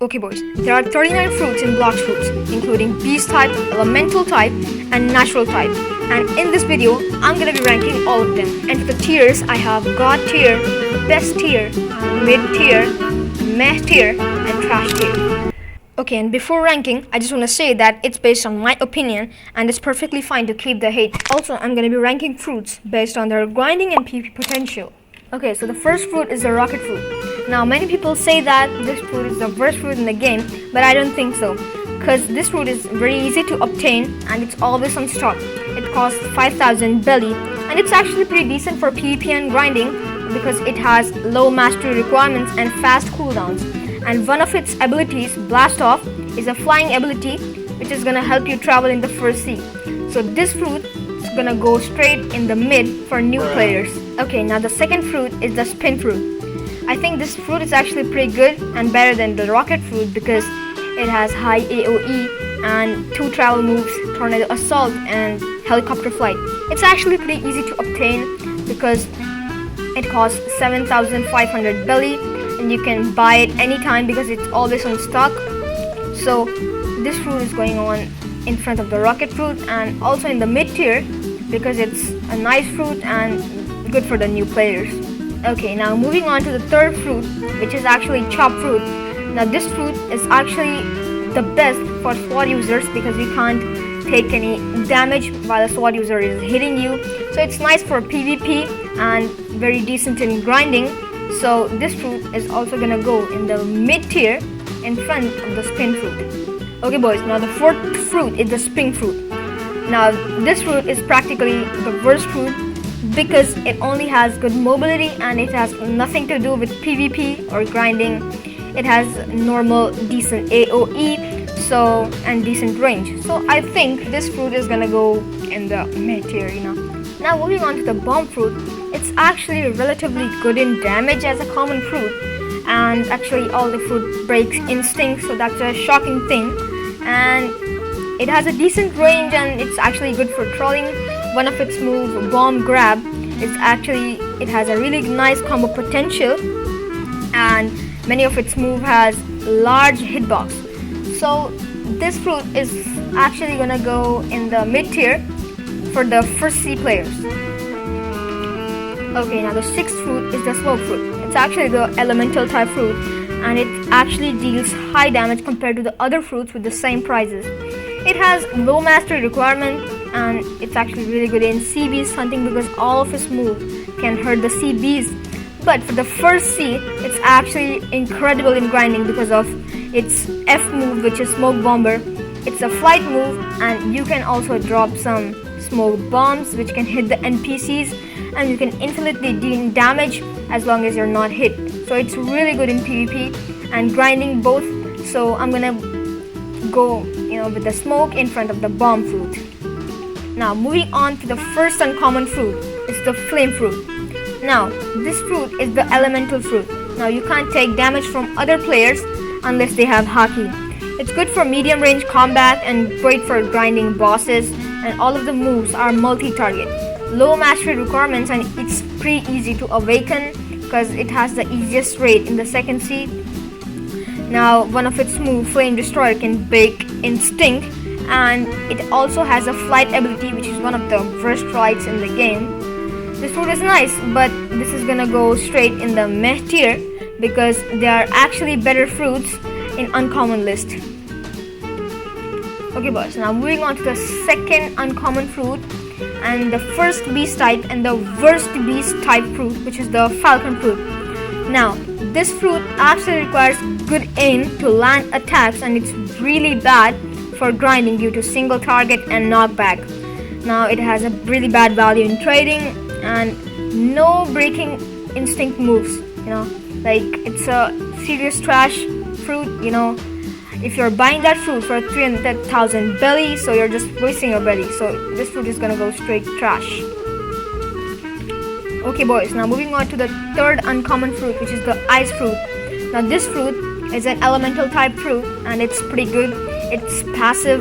Okay boys, there are 39 fruits in Blox Fruits, including beast type, elemental type, and natural type. And in this video, I'm gonna be ranking all of them. And for the tiers, I have God tier, best tier, mid tier, meh tier, and trash tier. Okay, and before ranking, I just want to say that it's based on my opinion and it's perfectly fine to keep the hate. Also, I'm going to be ranking fruits based on their grinding and PvP potential. Okay, so the first fruit is the rocket fruit. Now, many people say that this fruit is the worst fruit in the game, but I don't think so. Because this fruit is very easy to obtain and it's always on stock. It costs 5,000 belly and it's actually pretty decent for PvP and grinding because it has low mastery requirements and fast cooldowns. And one of its abilities, Blast Off, is a flying ability which is gonna help you travel in the first sea. So this fruit is gonna go straight in the mid for new players. Okay, now the second fruit is the spin fruit. I think this fruit is actually pretty good and better than the rocket fruit because it has high AoE and 2 travel moves, tornado assault and helicopter flight. It's actually pretty easy to obtain because it costs 7,500 belly and you can buy it anytime because it's always on stock. So this fruit is going on in front of the rocket fruit and also in the mid tier because it's a nice fruit and good for the new players. Okay, now moving on to the third fruit, which is actually chop fruit. Now this fruit is actually the best for SWAT users because you can't take any damage while a SWAT user is hitting you. So it's nice for PvP and very decent in grinding. So this fruit is also gonna go in the mid tier in front of the spin fruit. Okay boys, now the fourth fruit is the spring fruit. Now this fruit is practically the worst fruit because it only has good mobility and it has nothing to do with PvP or grinding. It has normal decent AoE and decent range. So I think this fruit is gonna go in the mid tier, Now moving on to the bomb fruit, it's actually relatively good in damage as a common fruit and actually all the fruit breaks instinct, so that's a shocking thing. And it has a decent range and it's actually good for trolling. One of its moves, bomb grab, it has a really nice combo potential and many of its moves has large hitbox. So this fruit is actually gonna go in the mid tier for the first sea players. Okay, now the sixth fruit is the smoke fruit. It's actually the elemental type fruit and it actually deals high damage compared to the other fruits with the same prices. It has low mastery requirement and it's actually really good in sea beast hunting because all of its moves can hurt the sea beast. But for the first sea, it's actually incredible in grinding because of its F move, which is smoke bomber. It's a flight move and you can also drop some smoke bombs which can hit the NPCs and you can infinitely deal damage as long as you're not hit. So it's really good in PvP and grinding both. So I'm gonna go with the smoke in front of the bomb fruit. Now moving on to the first uncommon fruit, it's the flame fruit. Now this fruit is the elemental fruit. Now you can't take damage from other players unless they have haki. It's good for medium range combat and great for grinding bosses and all of the moves are multi-target. Low mastery requirements and it's pretty easy to awaken because it has the easiest rate in the second seed. Now one of its moves, Flame Destroyer, can break instinct and it also has a flight ability which is one of the worst flights in the game. This fruit is nice but this is gonna go straight in the meh tier because there are actually better fruits in uncommon list. Okay boys, now moving on to the second uncommon fruit and the first beast type and the worst beast type fruit, which is the falcon fruit. Now this fruit actually requires good aim to land attacks and it's really bad for grinding due to single target and knockback. Now it has a really bad value in trading and no breaking instinct moves, like it's a serious trash fruit. If you're buying that fruit for 300,000 belly, so you're just wasting your belly. So this fruit is gonna go straight trash. Okay boys, now moving on to the third uncommon fruit, which is the ice fruit. Now this fruit is an elemental type fruit and it's pretty good. It's passive,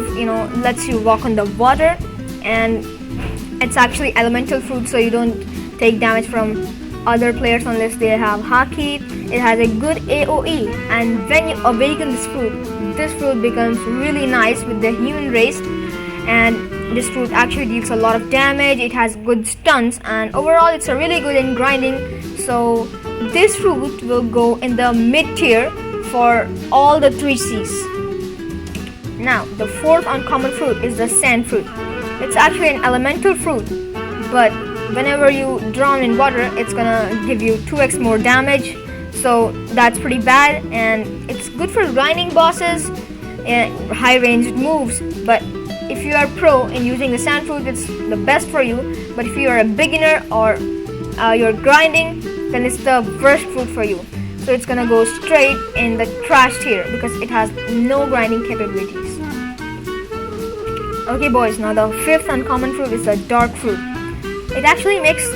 lets you walk on the water and it's actually elemental fruit, so you don't take damage from other players unless they have haki. It has a good AoE, and when you awaken this fruit becomes really nice with the human race. And this fruit actually deals a lot of damage. It has good stunts, and overall it's a really good in grinding. So this fruit will go in the mid tier for all the 3 C's. Now the fourth uncommon fruit is the sand fruit. It's actually an elemental fruit, but whenever you drown in water, it's gonna give you 2x more damage. So that's pretty bad, and it's good for grinding bosses and high ranged moves. But if you are pro in using the sand fruit, it's the best for you. But if you are a beginner or you're grinding, then it's the worst fruit for you. So it's gonna go straight in the trash tier because it has no grinding capabilities. Okay boys, now the fifth uncommon fruit is the dark fruit. It actually makes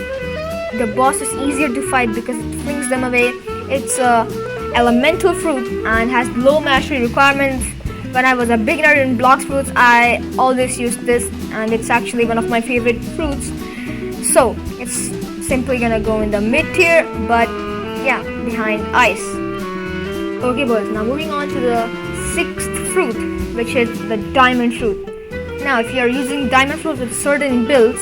the bosses easier to fight because it flings them away. It's a elemental fruit and has low mastery requirements. When I was a beginner in Blox Fruits, I always used this, and it's actually one of my favorite fruits. So it's simply gonna go in the mid tier, but yeah, behind ice. Okay boys, now moving on to the sixth fruit, which is the diamond fruit. Now if you are using diamond fruit with certain builds,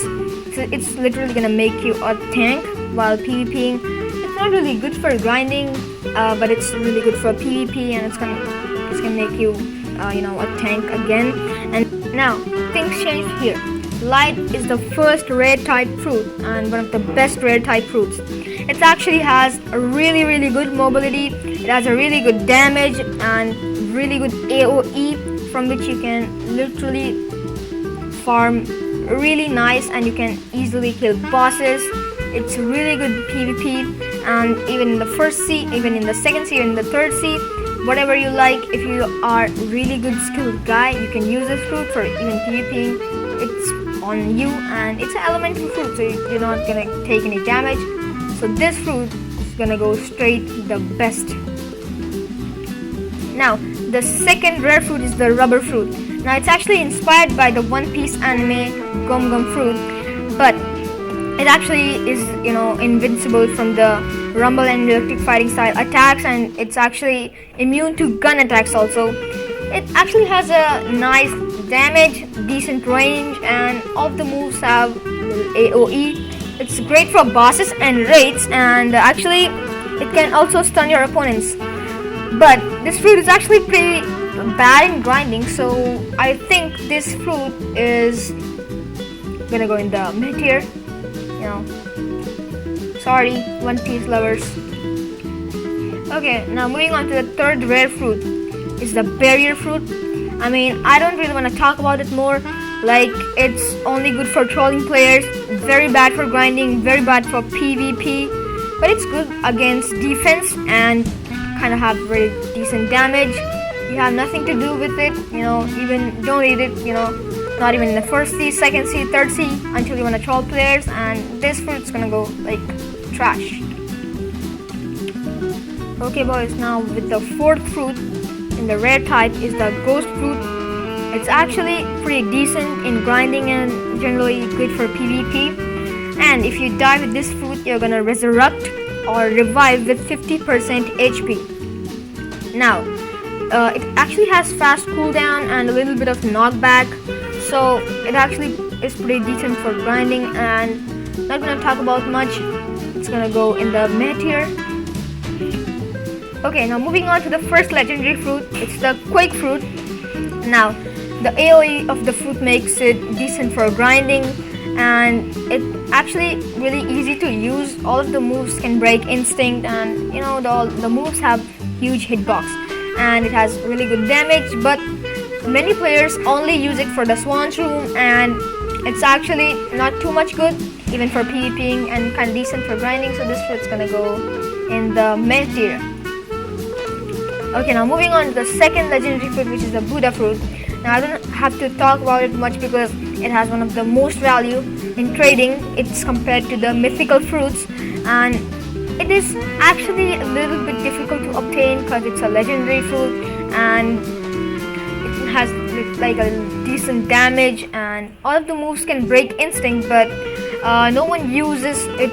it's literally gonna make you a tank while PvPing. It's not really good for grinding, but it's really good for PvP, and it's gonna make you a tank again. And now things changed here. Light is the first rare type fruit and one of the best rare type fruits. It actually has a really good mobility. It has a really good damage and really good AoE, from which you can literally farm really nice, and you can easily kill bosses. It's really good PvP, and even in the first sea, even in the second sea, even in the third sea, whatever you like. If you are really good skilled guy, you can use this fruit for even PvPing. It's on you, and it's an elemental fruit, so you're not gonna take any damage. So this fruit is gonna go straight the best. Now the second rare fruit is the rubber fruit. Now it's actually inspired by the One Piece anime Gum Gum fruit, but it actually is invincible from the rumble and electric fighting style attacks, and it's actually immune to gun attacks also. It actually has a nice damage, decent range, and all of the moves have AoE. It's great for bosses and raids, and actually it can also stun your opponents. But this fruit is actually pretty bad in grinding, so I think this fruit is gonna go in the mid tier. Sorry, One Piece lovers. Okay, now moving on to the third rare fruit is the barrier fruit. I mean, I don't really want to talk about it more. Like, it's only good for trolling players, very bad for grinding, very bad for PvP, but it's good against defense and kind of have very decent damage. You have nothing to do with it, even don't eat it, not even in the first sea, second sea, third sea, until you want to troll players, and this fruit's gonna go like trash. Okay boys, now with the fourth fruit in the rare type is the ghost fruit. It's actually pretty decent in grinding and generally good for PvP. And if you die with this fruit, you're gonna resurrect or revive with 50% HP. Now, it actually has fast cooldown and a little bit of knockback, so it actually is pretty decent for grinding, and not gonna talk about much. It's gonna go in the mid tier. Okay, now moving on to the first legendary fruit, it's the quake fruit. Now, the AoE of the fruit makes it decent for grinding, and it's actually really easy to use. All of the moves can break instinct, and the moves have huge hitbox, and it has really good damage, but many players only use it for the Swan's Room, and it's actually not too much good even for PvPing and kind of decent for grinding, so this fruit's gonna go in the mid tier. Okay, now moving on to the second legendary fruit, which is the Buddha fruit. Now I don't have to talk about it much because it has one of the most value in trading. It's compared to the mythical fruits, and it is actually a little bit difficult to obtain because it's a legendary fruit, and it has like a decent damage, and all of the moves can break instinct, but no one uses it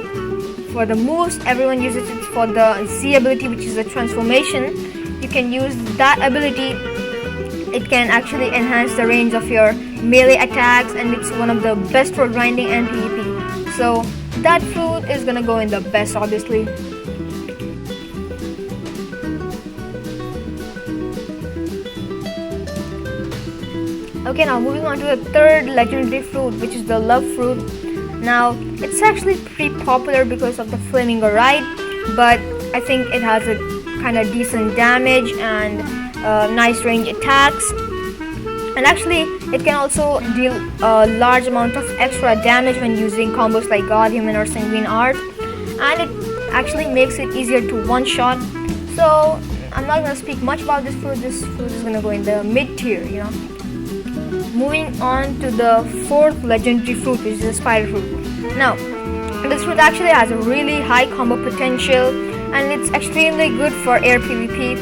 for the moves, everyone uses it for the Z ability, which is the transformation. You can use that ability. It can actually enhance the range of your melee attacks, and it's one of the best for grinding and PvP. So that fruit is gonna go in the best, obviously. Okay, now moving on to the third legendary fruit, which is the love fruit. Now, it's actually pretty popular because of the flamingo ride, but I think it has a kind of decent damage and nice range attacks. And actually, it can also deal a large amount of extra damage when using combos like God, Human, or Sanguine Art. And it actually makes it easier to one-shot. So, I'm not gonna speak much about this fruit. This fruit is gonna go in the mid-tier, you know. Moving on to the fourth legendary fruit, which is the spider fruit. Now, this fruit actually has a really high combo potential, and it's extremely good for air PvP,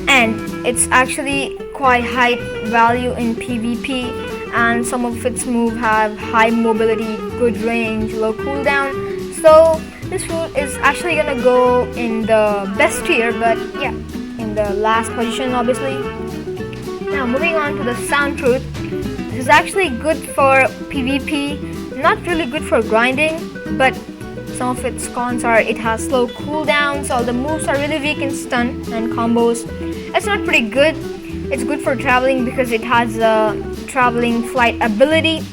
and it's actually quite high value in PvP, and some of its moves have high mobility, good range, low cooldown. So this fruit is actually gonna go in the best tier, but yeah, in the last position obviously. Now moving on to the sound fruit. This is actually good for PvP, not really good for grinding, but some of its cons are it has slow cooldowns, all the moves are really weak in stun and combos. It's not pretty good. It's good for traveling because it has a traveling flight ability,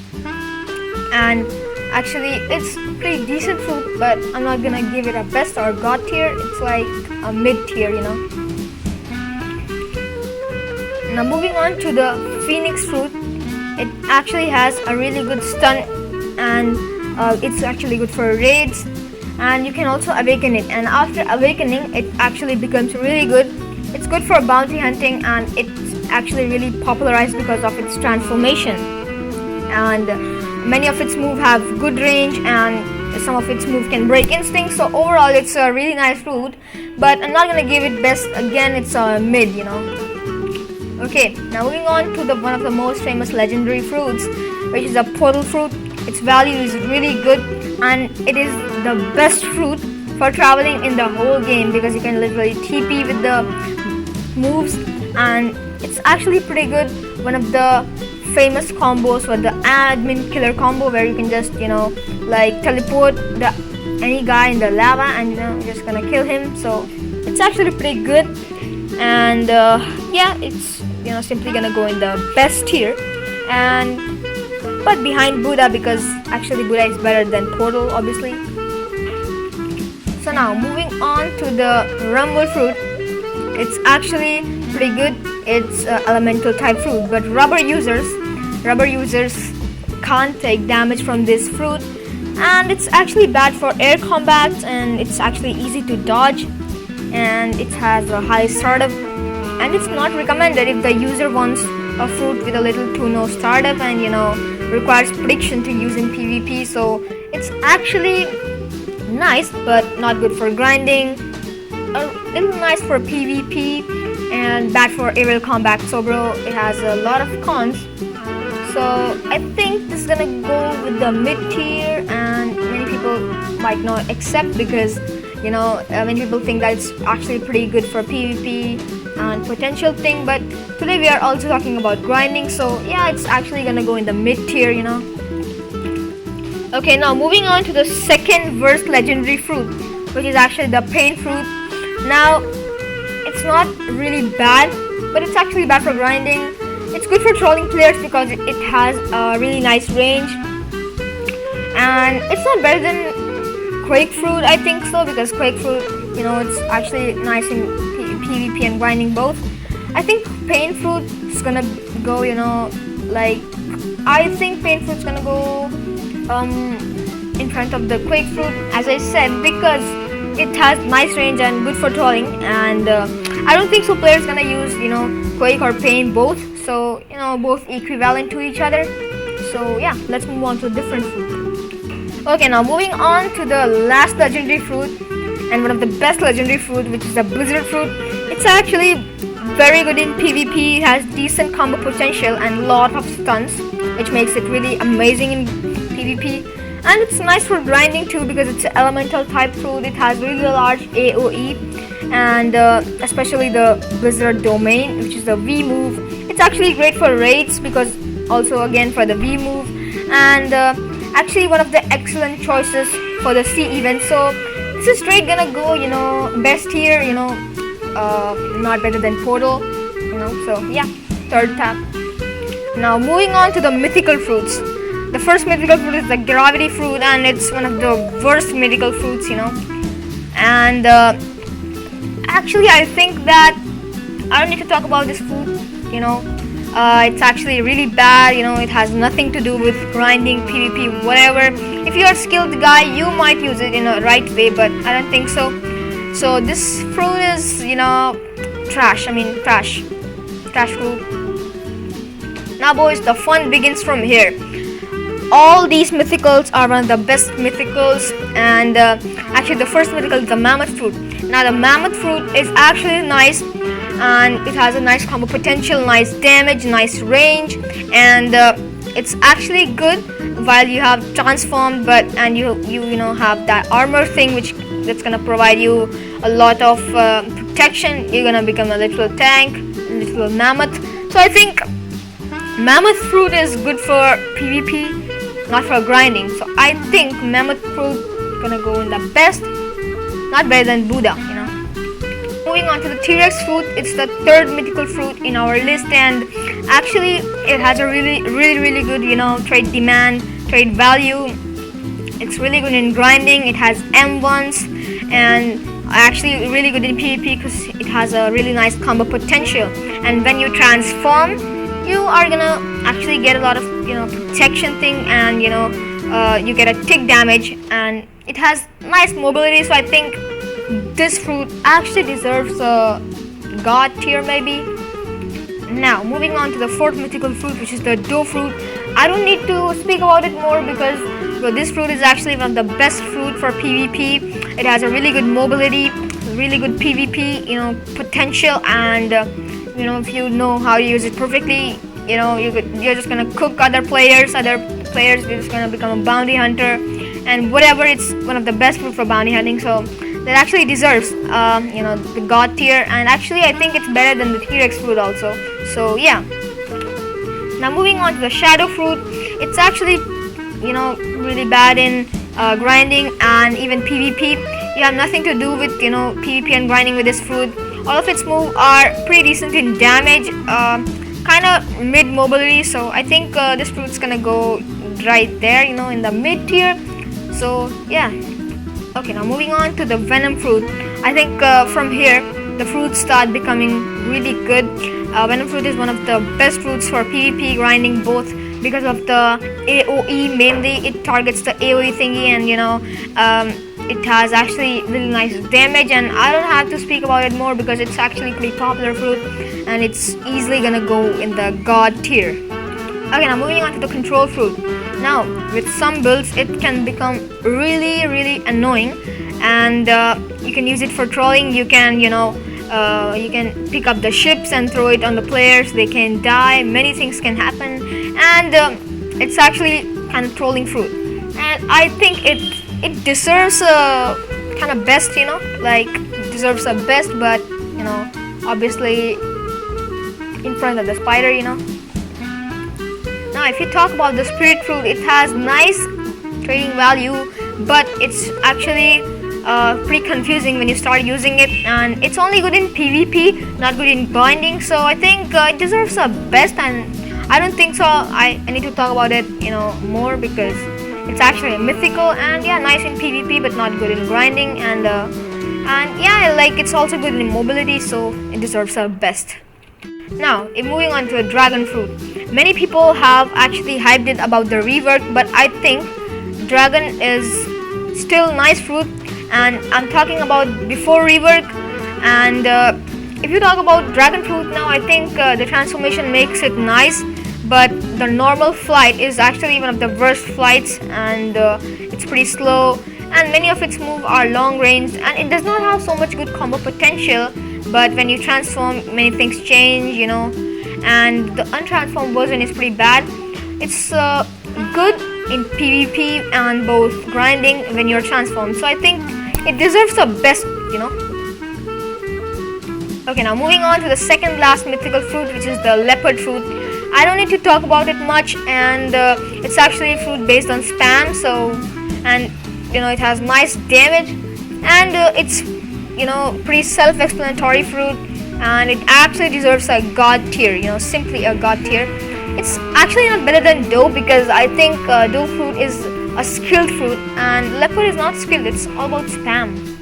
and actually it's pretty decent fruit, but I'm not gonna give it a best or god tier. It's like a mid tier, you know. Now moving on to the phoenix fruit. It actually has a really good stun, and it's actually good for raids, and you can also awaken it, and after awakening it actually becomes really good. It's good for bounty hunting, and it's actually really popularized because of its transformation, and many of its moves have good range, and some of its moves can break instincts. So overall it's a really nice fruit, but I'm not gonna give it best. Again, it's a mid, you know. Okay, now moving on to the one of the most famous legendary fruits, which is a portal fruit. Its value is really good, and it is the best fruit for traveling in the whole game because you can literally TP with the moves, and it's actually pretty good. One of the famous combos was the admin killer combo, where you can just, you know, like teleport any guy in the lava, and you know, you're just gonna kill him. So it's actually pretty good, and yeah, it's, you know, simply gonna go in the best tier, and but behind Buddha, because actually Buddha is better than Portal obviously. So now moving on to the rumble fruit. It's actually pretty good. It's elemental type fruit, but rubber users can't take damage from this fruit, and it's actually bad for air combat, and it's actually easy to dodge, and it has a high startup, and it's not recommended if the user wants a fruit with a little to no startup and, you know, requires prediction to use in PvP. So it's actually nice but not good for grinding, a little nice for PvP, and bad for aerial combat. So bro, it has a lot of cons. So I think this is gonna go with the mid tier, and many people might not accept because, you know, many people think that it's actually pretty good for PvP and potential thing, but today we are also talking about grinding, so yeah, it's actually gonna go in the mid tier, you know. Okay, now moving on to the second worst legendary fruit, which is actually the pain fruit. Now, it's not really bad, but it's actually bad for grinding. It's good for trolling players because it has a really nice range, and it's not better than Quake fruit, I think so, because Quake fruit, you know, it's actually nice in PvP and grinding both. I think pain fruit is gonna go, you know, like, I think pain fruit's gonna go in front of the Quake fruit, as I said, because it has nice range and good for trolling, and I don't think so players gonna use, you know, Quake or pain both, so, you know, both equivalent to each other. So yeah, let's move on to a different fruit. Okay, now moving on to the last legendary fruit, and one of the best legendary fruit, which is the blizzard fruit. It's actually very good in PvP, has decent combo potential and lot of stuns, which makes it really amazing in PvP. and it's nice for grinding too because it's an elemental type fruit. It has really large AoE, and especially the Blizzard domain, which is the V move. It's actually great for raids because also again for the V move, and actually one of the excellent choices for the C event. So this is straight gonna go, best here, not better than Portal, so yeah, third tap. Now moving on to the mythical fruits. The first mythical fruit is the gravity fruit, and it's one of the worst mythical fruits, and actually I think that I don't need to talk about this fruit, it's actually really bad, it has nothing to do with grinding, PvP, whatever. If you're a skilled guy, you might use it in a right way, but I don't think so. So this fruit is, trash fruit. Now boys, the fun begins from here. All these mythicals are one of the best mythicals, and actually the first mythical is the mammoth fruit. Now the mammoth fruit is actually nice, and it has a nice combo potential, nice damage, nice range, and it's actually good while you have transformed, and you have that armor thing that's gonna provide you a lot of protection. You're gonna become a little tank, little mammoth. So I think mammoth fruit is good for PvP, not for grinding. So I think mammoth fruit gonna go in the best, not better than Buddha, Moving on to the T-Rex fruit, it's the third mythical fruit in our list, and actually it has a really good, trade demand, trade value. It's really good in grinding. It has M1s, and actually really good in PvP because it has a really nice combo potential. And when you transform, you are gonna actually get a lot of protection thing, and you get a tick damage, and it has nice mobility. So I think this fruit actually deserves a god tier maybe. Now moving on to the fourth mythical fruit, which is the dough fruit. I don't need to speak about it more because this fruit is actually one of the best fruit for PvP. It has a really good mobility, really good PvP potential, and if you know how to use it perfectly, you're just gonna cook other players. They're just gonna become a bounty hunter, and whatever. It's one of the best fruit for bounty hunting. So that actually deserves the god tier, and actually I think it's better than the T-Rex fruit also. So yeah. Now moving on to the shadow fruit. It's actually really bad in grinding and even PvP. You have nothing to do with PvP and grinding with this fruit. All of its moves are pretty decent in damage, kind of mid mobility. So I think this fruit's gonna go right there, in the mid tier. So yeah. Okay, now moving on to the venom fruit. I think from here the fruits start becoming really good. Venom fruit is one of the best fruits for PvP grinding, both because of the AoE. Mainly it targets the AoE thingy, and it has actually really nice damage, and I don't have to speak about it more because it's actually pretty popular fruit, and it's easily gonna go in the god tier. Okay, now moving on to the control fruit. Now with some builds it can become really annoying, and you can use it for trolling. You can you can pick up the ships and throw it on the players. They can die, many things can happen, and it's actually kind of trolling fruit, and I think it deserves a kind of best, deserves a best, but obviously in front of the spider. Now if you talk about the spirit fruit, it has nice trading value, but it's actually pretty confusing when you start using it, and it's only good in PvP, not good in binding. So I think it deserves a best, and I don't think so I need to talk about it more because it's actually a mythical, and yeah, nice in PvP but not good in grinding, and yeah, it's also good in mobility, so it deserves a best. Now moving on to a dragon fruit. Many people have actually hyped it about the rework, but I think dragon is still nice fruit, and I'm talking about before rework. And if you talk about dragon fruit now, I think the transformation makes it nice, but the normal flight is actually one of the worst flights, and it's pretty slow, and many of its moves are long range, and it does not have so much good combo potential. But when you transform, many things change, and the untransformed version is pretty bad. It's good in PvP and both grinding when you're transformed. So I think it deserves the best, you know. Okay, now moving on to the second last mythical fruit, which is the leopard fruit. I don't need to talk about it much, and it's actually a fruit based on spam. So, and you know, it has nice damage, and it's, you know, pretty self-explanatory fruit, and it absolutely deserves a god tier. You know, simply a god tier. It's actually not better than dough, because I think dough fruit is a skilled fruit, and leopard is not skilled. It's all about spam.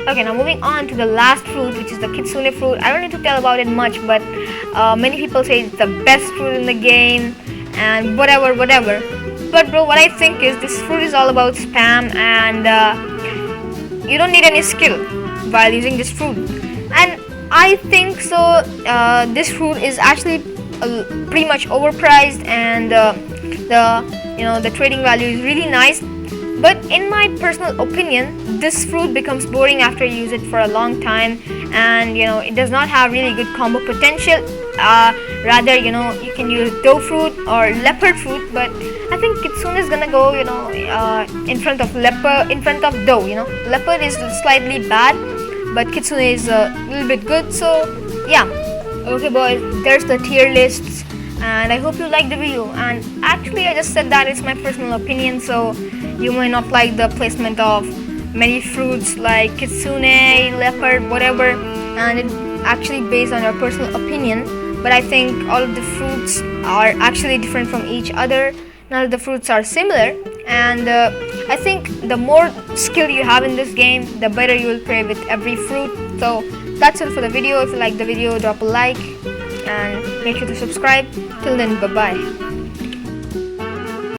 Okay, now moving on to the last fruit, which is the kitsune fruit. I don't need to tell about it much, but many people say it's the best fruit in the game and whatever. But bro, what I think is this fruit is all about spam, and you don't need any skill while using this fruit. And I think so. This fruit is actually pretty much overpriced, and the trading value is really nice. But in my personal opinion, this fruit becomes boring after you use it for a long time, and you know, it does not have really good combo potential. Rather, you know, you can use dough fruit or leopard fruit, but I think kitsune is gonna go, you know, in front of dough. You know, leopard is slightly bad, but kitsune is a little bit good. So yeah, okay boys, there's the tier lists, and I hope you liked the video. And actually, I just said that it's my personal opinion, so you might not like the placement of many fruits like kitsune, leopard, whatever, and it's actually based on your personal opinion. But I think all of the fruits are actually different from each other. None of the fruits are similar, and I think the more skill you have in this game, the better you will play with every fruit. So that's it for the video. If you like the video, drop a like and make sure to subscribe. Till then, bye bye.